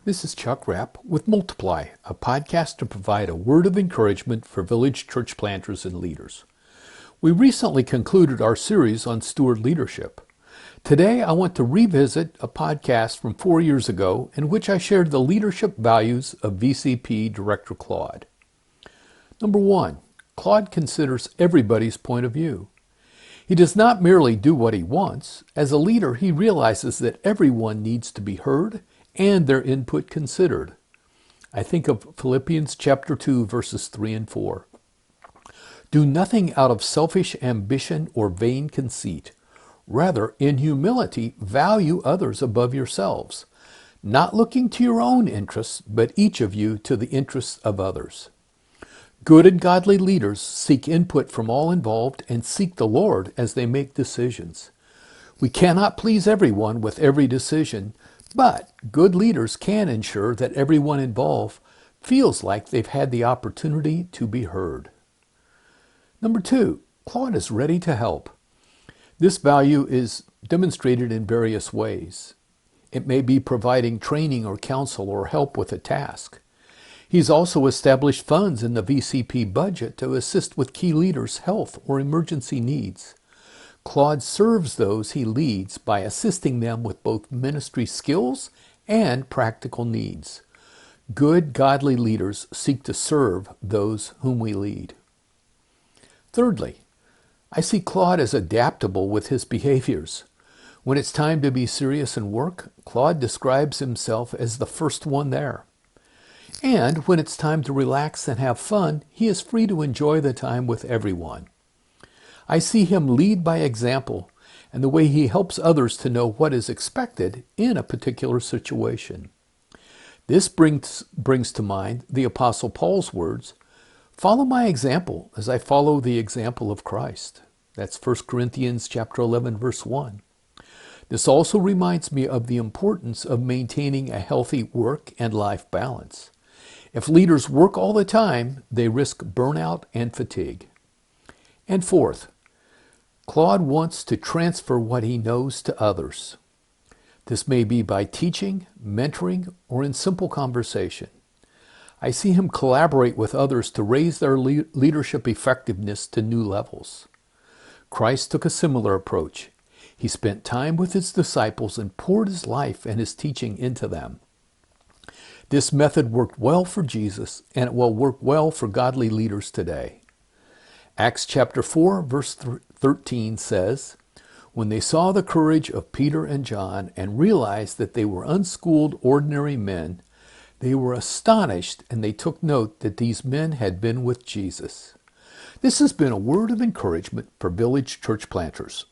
This is Chuck Rapp with Multiply, a podcast to provide a word of encouragement for village church planters and leaders. We recently concluded our series on steward leadership. Today, I want to revisit a podcast from 4 years ago in which I shared the leadership values of VCP Director Claude. Number 1, Claude considers everybody's point of view. He does not merely do what he wants. As a leader, he realizes that everyone needs to be heard and their input considered. I think of Philippians chapter 2, verses 3 and 4. Do nothing out of selfish ambition or vain conceit. Rather, in humility, value others above yourselves, not looking to your own interests, but each of you to the interests of others. Good and godly leaders seek input from all involved and seek the Lord as they make decisions. We cannot please everyone with every decision, but good leaders can ensure that everyone involved feels like they've had the opportunity to be heard. Number 2, Claude is ready to help. This value is demonstrated in various ways. It may be providing training or counsel or help with a task. He's also established funds in the VCP budget to assist with key leaders' health or emergency needs. Claude serves those he leads by assisting them with both ministry skills and practical needs. Good, godly leaders seek to serve those whom we lead. Thirdly, I see Claude as adaptable with his behaviors. When it's time to be serious in work, Claude describes himself as the first one there. And when it's time to relax and have fun, he is free to enjoy the time with everyone. I see him lead by example and the way he helps others to know what is expected in a particular situation. This brings to mind the Apostle Paul's words, "Follow my example as I follow the example of Christ." That's 1 Corinthians chapter 11, verse 1. This also reminds me of the importance of maintaining a healthy work and life balance. If leaders work all the time, they risk burnout and fatigue. And fourth, Claude wants to transfer what he knows to others. This may be by teaching, mentoring, or in simple conversation. I see him collaborate with others to raise their leadership effectiveness to new levels. Christ took a similar approach. He spent time with his disciples and poured his life and his teaching into them. This method worked well for Jesus, and it will work well for godly leaders today. Acts chapter 4, verse 13 says, "When they saw the courage of Peter and John and realized that they were unschooled, ordinary men, they were astonished, and they took note that these men had been with Jesus." This has been a word of encouragement for village church planters.